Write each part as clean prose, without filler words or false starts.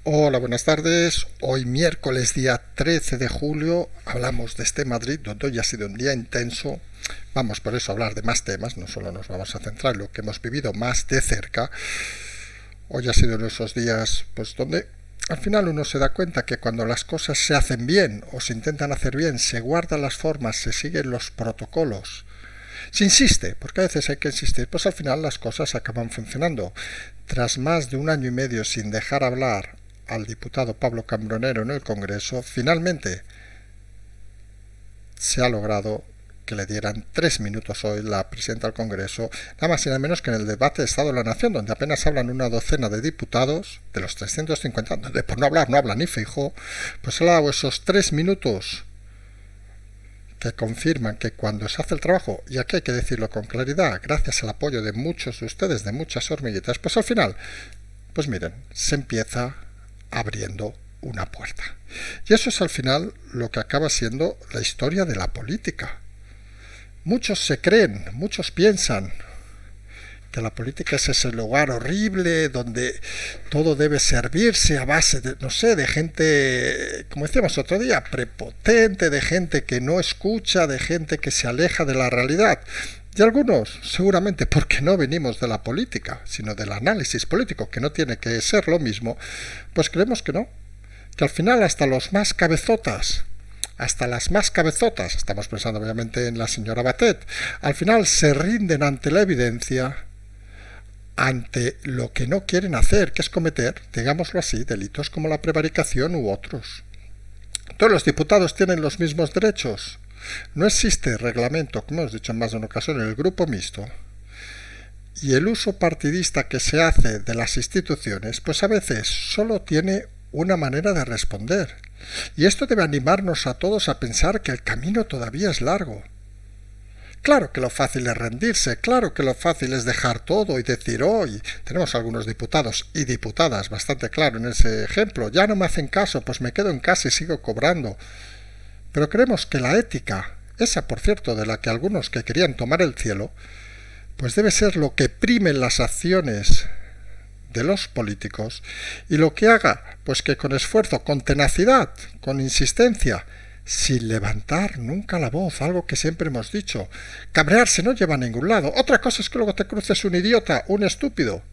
Hola, buenas tardes. Hoy miércoles día 13 de julio hablamos de este Madrid, donde hoy ha sido un día intenso. Vamos por eso a hablar de más temas, no solo nos vamos a centrar en lo que hemos vivido más de cerca. Hoy ha sido uno de esos días pues donde al final uno se da cuenta que cuando las cosas se hacen bien o se intentan hacer bien, se guardan las formas, se siguen los protocolos. Se insiste, porque a veces hay que insistir, pues al final las cosas acaban funcionando. Tras más de un año y medio sin dejar hablar al diputado Pablo Cambronero en el Congreso, finalmente se ha logrado que le dieran 3 minutos hoy la presidenta del Congreso, nada más y nada menos que en el debate de Estado de la Nación, donde apenas hablan una docena de diputados, de los 350, donde por no hablar no habla ni Feijóo, pues se le ha dado esos 3 minutos que confirman que cuando se hace el trabajo, y aquí hay que decirlo con claridad, gracias al apoyo de muchos de ustedes, de muchas hormiguitas, pues al final, pues miren, se empieza abriendo una puerta. Y eso es al final lo que acaba siendo la historia de la política. Muchos se creen, muchos piensan que la política es ese lugar horrible donde todo debe servirse a base de, no sé, de gente, como decíamos otro día, prepotente, de gente que no escucha, de gente que se aleja de la realidad. Y algunos, seguramente porque no venimos de la política, sino del análisis político, que no tiene que ser lo mismo, pues creemos que no, que al final hasta los más cabezotas, hasta las más cabezotas, estamos pensando obviamente en la señora Batet, al final se rinden ante la evidencia, ante lo que no quieren hacer, que es cometer, digámoslo así, delitos como la prevaricación u otros. ¿Todos los diputados tienen los mismos derechos? No existe reglamento, como hemos dicho en más de una ocasión, en el grupo mixto. Y el uso partidista que se hace de las instituciones, pues a veces solo tiene una manera de responder. Y esto debe animarnos a todos a pensar que el camino todavía es largo. Claro que lo fácil es rendirse, claro que lo fácil es dejar todo y decir hoy, tenemos algunos diputados y diputadas bastante claro en ese ejemplo, ya no me hacen caso, pues me quedo en casa y sigo cobrando. Pero creemos que la ética, esa por cierto de la que algunos que querían tomar el cielo, pues debe ser lo que prime las acciones de los políticos y lo que haga, pues que con esfuerzo, con tenacidad, con insistencia, sin levantar nunca la voz, algo que siempre hemos dicho. Cabrearse no lleva a ningún lado. Otra cosa es que luego te cruces un idiota, un estúpido,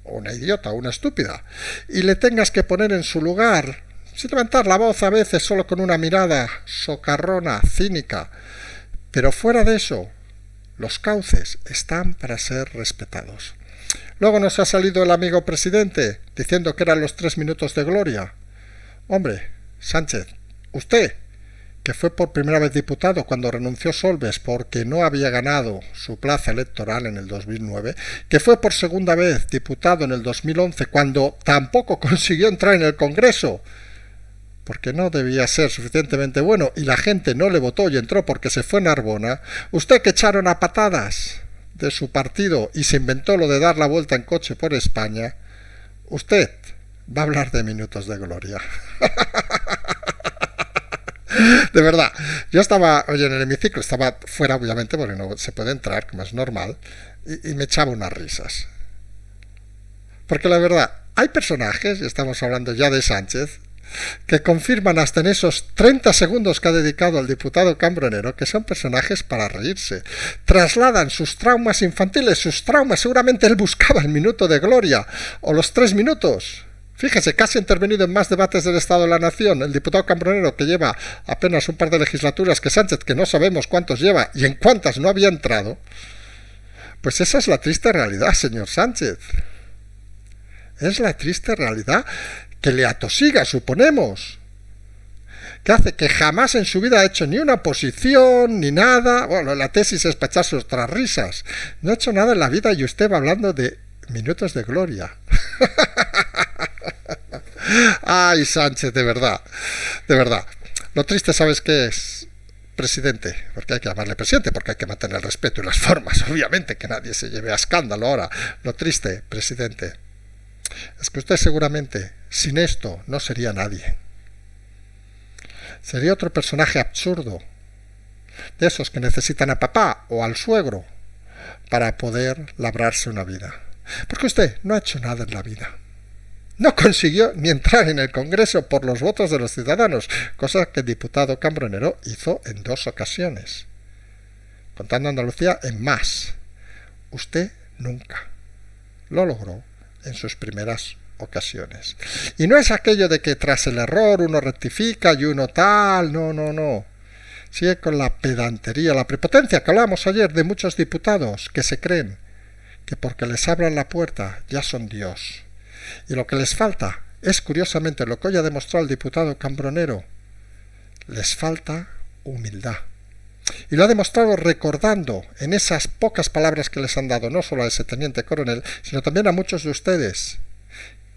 o una idiota, una estúpida, y le tengas que poner en su lugar, sin levantar la voz a veces, solo con una mirada socarrona, cínica. Pero fuera de eso, los cauces están para ser respetados. Luego nos ha salido el amigo presidente diciendo que eran los 3 minutos de gloria. Hombre, Sánchez, usted, que fue por primera vez diputado cuando renunció Solbes porque no había ganado su plaza electoral en el 2009, que fue por segunda vez diputado en el 2011 cuando tampoco consiguió entrar en el Congreso porque no debía ser suficientemente bueno y la gente no le votó y entró porque se fue Narbona, usted que echaron a patadas de su partido y se inventó lo de dar la vuelta en coche por España, usted va a hablar de minutos de gloria. De verdad, yo estaba, oye, en el hemiciclo, estaba fuera obviamente porque no se puede entrar, como es normal, y me echaba unas risas. Porque la verdad, hay personajes, y estamos hablando ya de Sánchez, que confirman hasta en esos 30 segundos que ha dedicado al diputado Cambronero que son personajes para reírse. Trasladan sus traumas infantiles, sus traumas, seguramente él buscaba el minuto de gloria, o los 3 minutos. Fíjese, casi ha intervenido en más debates del Estado de la Nación el diputado Cambronero, que lleva apenas un par de legislaturas, que Sánchez, que no sabemos cuántos lleva y en cuántas no había entrado. Pues esa es la triste realidad, señor Sánchez. Es la triste realidad que le atosiga, suponemos. Que hace que jamás en su vida ha hecho ni una posición, ni nada. Bueno, la tesis es para echarse otras risas. No ha hecho nada en la vida y usted va hablando de minutos de gloria. Ay, Sánchez, de verdad, de verdad. Lo triste, ¿sabes qué es? Presidente, porque hay que llamarle presidente, porque hay que mantener el respeto y las formas, obviamente, que nadie se lleve a escándalo ahora. Lo triste, presidente, es que usted seguramente, sin esto, no sería nadie. Sería otro personaje absurdo, de esos que necesitan a papá o al suegro para poder labrarse una vida. Porque usted no ha hecho nada en la vida. No consiguió ni entrar en el Congreso por los votos de los ciudadanos, cosa que el diputado Cambronero hizo en 2 ocasiones. Contando Andalucía en más. Usted nunca lo logró en sus primeras ocasiones. Y no es aquello de que tras el error uno rectifica y uno tal, no. Sigue con la pedantería, la prepotencia que hablábamos ayer de muchos diputados que se creen que porque les abran la puerta ya son Dios. Y lo que les falta es, curiosamente, lo que hoy ha demostrado el diputado Cambronero. Les falta humildad. Y lo ha demostrado recordando en esas pocas palabras que les han dado, no solo a ese teniente coronel, sino también a muchos de ustedes,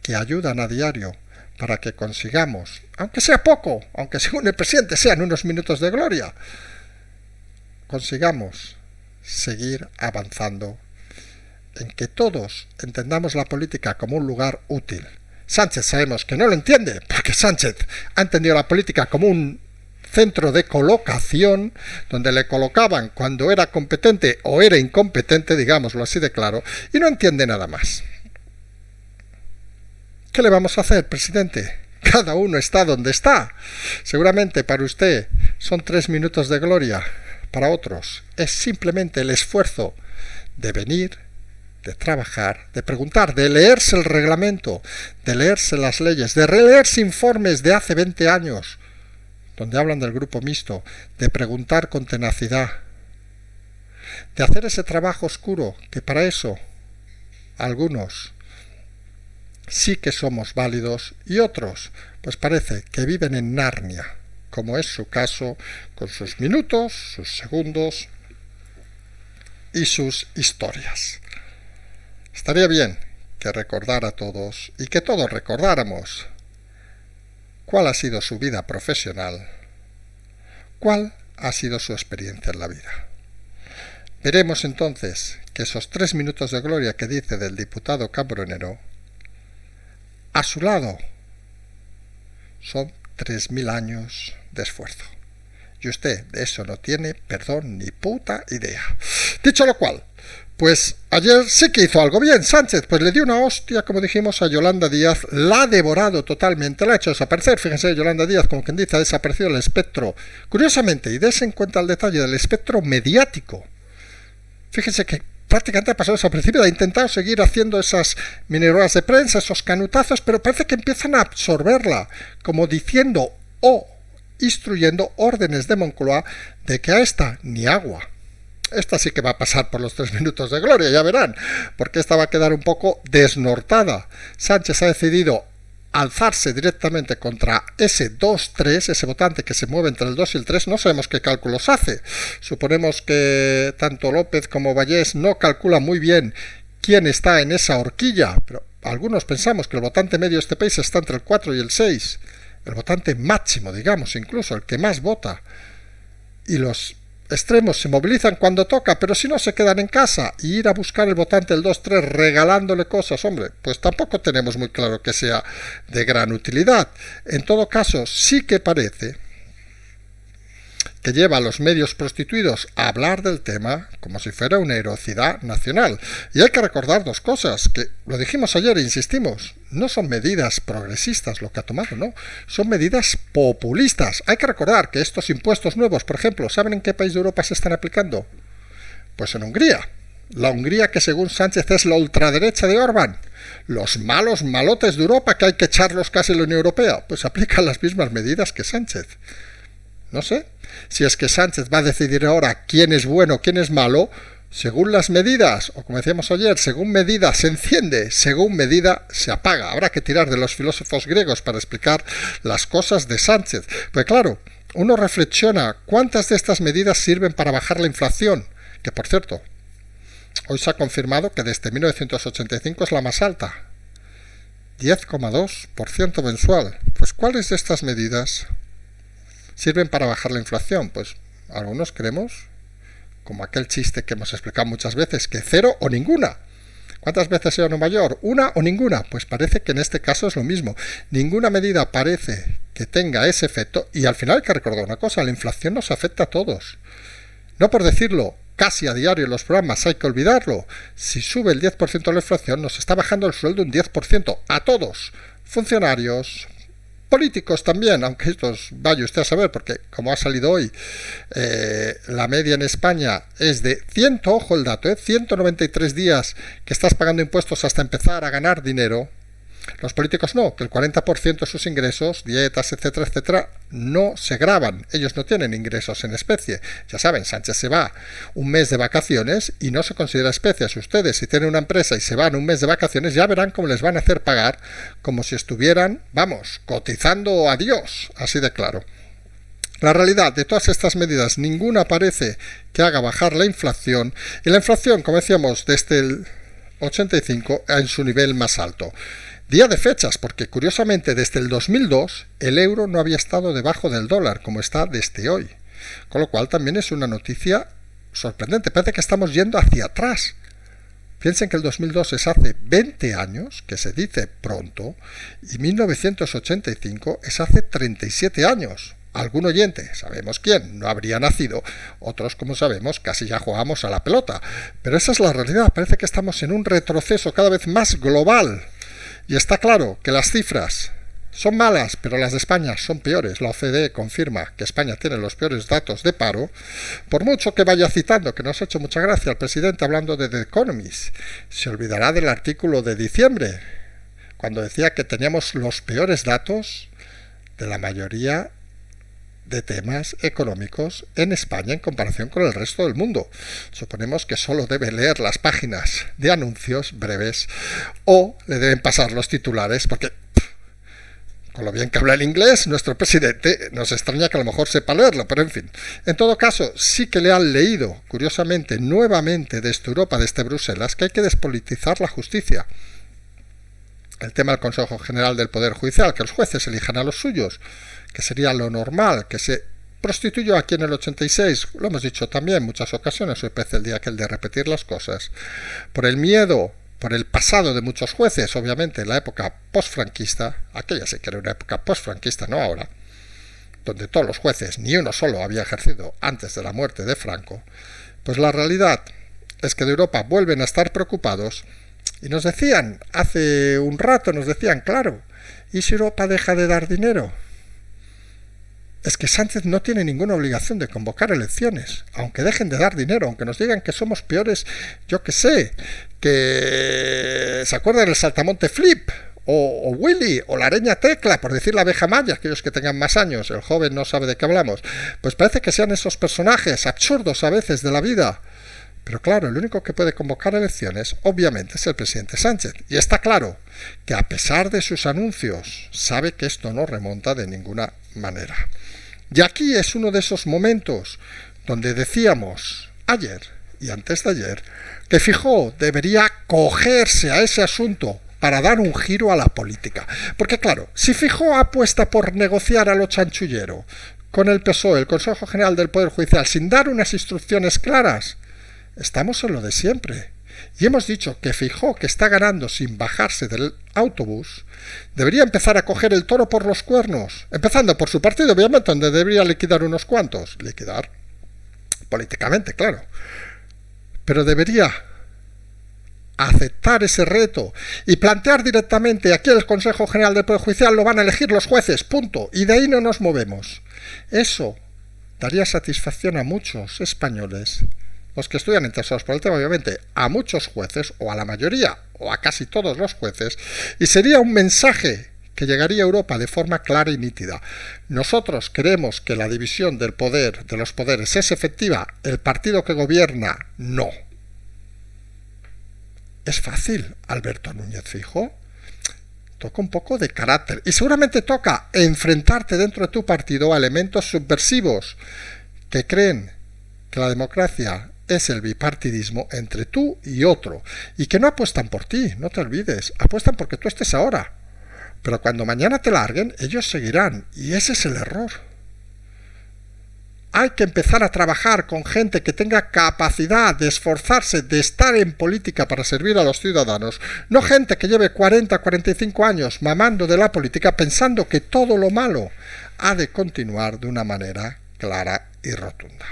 que ayudan a diario para que consigamos, aunque sea poco, aunque según el presidente sean unos minutos de gloria, consigamos seguir avanzando en que todos entendamos la política como un lugar útil. Sánchez sabemos que no lo entiende, porque Sánchez ha entendido la política como un centro de colocación, donde le colocaban cuando era competente o era incompetente, digámoslo así de claro, y no entiende nada más. ¿Qué le vamos a hacer, presidente? Cada uno está donde está. Seguramente para usted son 3 minutos de gloria, para otros es simplemente el esfuerzo de venir, de trabajar, de preguntar, de leerse el reglamento, de leerse las leyes, de releerse informes de hace 20 años, donde hablan del grupo mixto, de preguntar con tenacidad, de hacer ese trabajo oscuro, que para eso algunos sí que somos válidos y otros, pues parece que viven en Narnia, como es su caso, con sus minutos, sus segundos y sus historias. Estaría bien que recordara a todos y que todos recordáramos cuál ha sido su vida profesional, cuál ha sido su experiencia en la vida. Veremos entonces que esos 3 minutos de gloria que dice del diputado Cambronero, a su lado son 3.000 años de esfuerzo. Y usted de eso no tiene, perdón, ni puta idea. Dicho lo cual, pues ayer sí que hizo algo bien Sánchez, pues le dio una hostia, como dijimos, a Yolanda Díaz, la ha devorado totalmente, la ha hecho desaparecer. Fíjense, Yolanda Díaz, como quien dice, ha desaparecido el espectro. Curiosamente, y dése en cuenta el detalle del espectro mediático. Fíjense que prácticamente ha pasado desapercibida, ha intentado seguir haciendo esas mini-ruedas de prensa, esos canutazos, pero parece que empiezan a absorberla, como diciendo o instruyendo órdenes de Moncloa de que a esta ni agua. Esta sí que va a pasar por los 3 minutos de gloria, ya verán, porque esta va a quedar un poco desnortada. Sánchez ha decidido alzarse directamente contra ese 2-3, ese votante que se mueve entre el 2 y el 3, no sabemos qué cálculos hace. Suponemos que tanto López como Vallés no calculan muy bien quién está en esa horquilla, pero algunos pensamos que el votante medio de este país está entre el 4 y el 6, el votante máximo, digamos, incluso el que más vota, y los extremos se movilizan cuando toca, pero si no se quedan en casa y ir a buscar el votante del 2-3 regalándole cosas, hombre, pues tampoco tenemos muy claro que sea de gran utilidad. En todo caso, sí que parece que lleva a los medios prostituidos a hablar del tema como si fuera una heroicidad nacional. Y hay que recordar 2 cosas, que lo dijimos ayer e insistimos, no son medidas progresistas lo que ha tomado, no, son medidas populistas. Hay que recordar que estos impuestos nuevos, por ejemplo, ¿saben en qué país de Europa se están aplicando? Pues en Hungría. La Hungría que según Sánchez es la ultraderecha de Orbán. Los malos malotes de Europa que hay que echarlos casi en la Unión Europea, pues aplican las mismas medidas que Sánchez. No sé, si es que Sánchez va a decidir ahora quién es bueno, quién es malo, según las medidas, o como decíamos ayer, según medida se enciende, según medida se apaga. Habrá que tirar de los filósofos griegos para explicar las cosas de Sánchez. Pues claro, uno reflexiona cuántas de estas medidas sirven para bajar la inflación, que por cierto, hoy se ha confirmado que desde 1985 es la más alta, 10,2% mensual. Pues ¿cuáles de estas medidas sirven para bajar la inflación? Pues algunos creemos, como aquel chiste que hemos explicado muchas veces, que 0 o ninguna. ¿Cuántas veces he ido a Nueva York? ¿1 o ninguna? Pues parece que en este caso es lo mismo. Ninguna medida parece que tenga ese efecto, y al final hay que recordar una cosa, la inflación nos afecta a todos. No por decirlo casi a diario en los programas, hay que olvidarlo. Si sube el 10% la inflación, nos está bajando el sueldo un 10%, a todos. funcionarios, políticos también, aunque estos vaya usted a saber, porque como ha salido hoy, la media en España es de ojo el dato, 193 días que estás pagando impuestos hasta empezar a ganar dinero. Los políticos no, que el 40% de sus ingresos, dietas, etcétera, etcétera, no se graban. Ellos no tienen ingresos en especie. Ya saben, Sánchez se va un mes de vacaciones y no se considera especie. Si ustedes, si tienen una empresa y se van un mes de vacaciones, ya verán cómo les van a hacer pagar como si estuvieran, vamos, cotizando a Dios, así de claro. La realidad de todas estas medidas, ninguna parece que haga bajar la inflación, y la inflación, como decíamos, desde el 85 en su nivel más alto. Día de fechas, porque curiosamente desde el 2002 el euro no había estado debajo del dólar, como está desde hoy. Con lo cual también es una noticia sorprendente. Parece que estamos yendo hacia atrás. Piensen que el 2002 es hace 20 años, que se dice pronto, y 1985 es hace 37 años. Algún oyente, sabemos quién, no habría nacido, otros, como sabemos, casi ya jugamos a la pelota. Pero esa es la realidad, parece que estamos en un retroceso cada vez más global. Y está claro que las cifras son malas, pero las de España son peores. La OCDE confirma que España tiene los peores datos de paro. Por mucho que vaya citando, que nos ha hecho mucha gracia el presidente hablando de The Economist, se olvidará del artículo de diciembre, cuando decía que teníamos los peores datos de la mayoría de temas económicos en España en comparación con el resto del mundo. Suponemos que solo debe leer las páginas de anuncios breves o le deben pasar los titulares, porque con lo bien que habla el inglés, nuestro presidente nos extraña que a lo mejor sepa leerlo, pero en fin. En todo caso, sí que le han leído, curiosamente, nuevamente desde Europa, desde Bruselas, que hay que despolitizar la justicia. El tema del Consejo General del Poder Judicial, que los jueces elijan a los suyos, que sería lo normal, que se prostituyó aquí en el 86, lo hemos dicho también en muchas ocasiones, hoy parece el día aquel de repetir las cosas, por el miedo, por el pasado de muchos jueces, obviamente en la época postfranquista, aquella sí que era una época postfranquista, no ahora, donde todos los jueces, ni uno solo había ejercido antes de la muerte de Franco, pues la realidad es que de Europa vuelven a estar preocupados. Y nos decían, hace un rato nos decían, claro, ¿y si Europa deja de dar dinero? Es que Sánchez no tiene ninguna obligación de convocar elecciones, aunque dejen de dar dinero, aunque nos digan que somos peores, yo que sé, que se acuerdan del saltamonte Flip, o Willy, o la araña Tecla, por decir la abeja maya, aquellos que tengan más años, el joven no sabe de qué hablamos, pues parece que sean esos personajes absurdos a veces de la vida. Pero claro, el único que puede convocar elecciones, obviamente, es el presidente Sánchez. Y está claro que a pesar de sus anuncios, sabe que esto no remonta de ninguna manera. Y aquí es uno de esos momentos donde decíamos ayer y antes de ayer que Feijóo debería cogerse a ese asunto para dar un giro a la política. Porque claro, si Feijóo apuesta por negociar a lo chanchullero con el PSOE, el Consejo General del Poder Judicial, sin dar unas instrucciones claras, estamos en lo de siempre. Y hemos dicho que Feijóo, que está ganando sin bajarse del autobús, debería empezar a coger el toro por los cuernos, empezando por su partido, obviamente, donde debería liquidar unos cuantos. Liquidar políticamente, claro. Pero debería aceptar ese reto y plantear directamente: aquí el Consejo General del Poder Judicial lo van a elegir los jueces, punto, y de ahí no nos movemos. Eso daría satisfacción a muchos españoles, los que estudian interesados por el tema, obviamente, a muchos jueces, o a la mayoría, o a casi todos los jueces, y sería un mensaje que llegaría a Europa de forma clara y nítida. Nosotros creemos que la división del poder, de los poderes, es efectiva. El partido que gobierna, no. Es fácil, Alberto Núñez Feijóo. Toca un poco de carácter. Y seguramente toca enfrentarte dentro de tu partido a elementos subversivos que creen que la democracia es el bipartidismo entre tú y otro, y que no apuestan por ti, no te olvides, apuestan porque tú estés ahora, pero cuando mañana te larguen, ellos seguirán, y ese es el error. Hay que empezar a trabajar con gente que tenga capacidad de esforzarse, de estar en política para servir a los ciudadanos, no gente que lleve 40, 45 años mamando de la política pensando que todo lo malo ha de continuar de una manera clara y rotunda.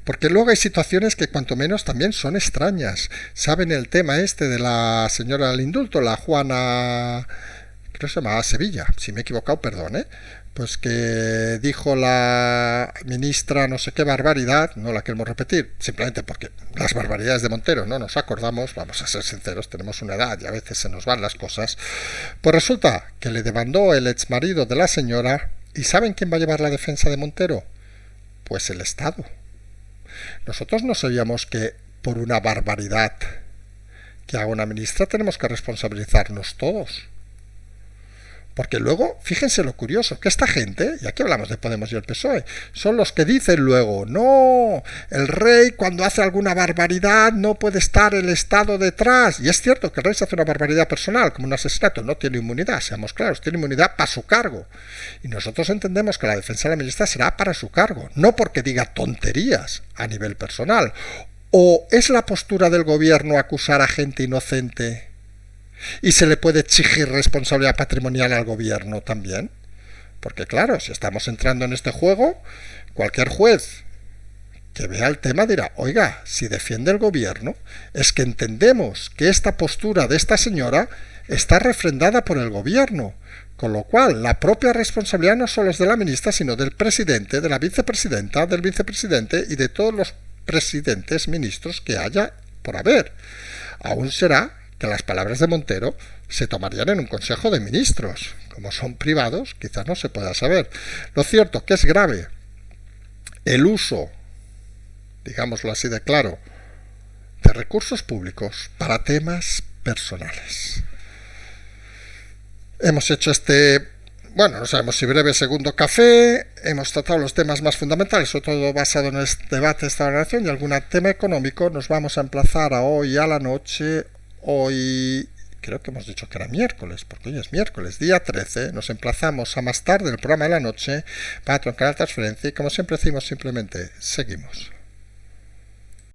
Porque luego hay situaciones que cuanto menos también son extrañas. ¿Saben el tema este de la señora del indulto, la Juana, creo que se llamaba Sevilla, si me he equivocado, perdón, pues que dijo la ministra no sé qué barbaridad, no la queremos repetir, simplemente porque las barbaridades de Montero no nos acordamos, vamos a ser sinceros, tenemos una edad y a veces se nos van las cosas. Pues resulta que le demandó el exmarido de la señora, ¿y saben quién va a llevar la defensa de Montero? Pues el Estado. Nosotros no sabíamos que por una barbaridad que haga una ministra tenemos que responsabilizarnos todos. Porque luego, fíjense lo curioso, que esta gente, y aquí hablamos de Podemos y el PSOE, son los que dicen luego, no, el rey cuando hace alguna barbaridad no puede estar el Estado detrás. Y es cierto que el rey se hace una barbaridad personal, como un asesinato, no tiene inmunidad, seamos claros, tiene inmunidad para su cargo. Y nosotros entendemos que la defensa de la ministra será para su cargo, no porque diga tonterías a nivel personal. ¿O es la postura del gobierno acusar a gente inocente y se le puede exigir responsabilidad patrimonial al gobierno también? Porque claro, si estamos entrando en este juego, cualquier juez que vea el tema dirá, oiga, si defiende el gobierno, es que entendemos que esta postura de esta señora está refrendada por el gobierno, con lo cual la propia responsabilidad no solo es de la ministra, sino del presidente, de la vicepresidenta, del vicepresidente y de todos los presidentes, ministros que haya por haber. Aún será que las palabras de Montero se tomarían en un consejo de ministros. Como son privados, quizás no se pueda saber. Lo cierto que es grave el uso, digámoslo así de claro, de recursos públicos para temas personales. Hemos hecho no sabemos si breve segundo café, hemos tratado los temas más fundamentales, sobre todo basado en el debate de esta nación y algún tema económico. Nos vamos a emplazar a hoy a la noche. Hoy creo que hemos dicho que era miércoles, porque hoy es miércoles, día 13, nos emplazamos a más tarde en el programa de la noche para troncar la transferencia y como siempre decimos, simplemente seguimos.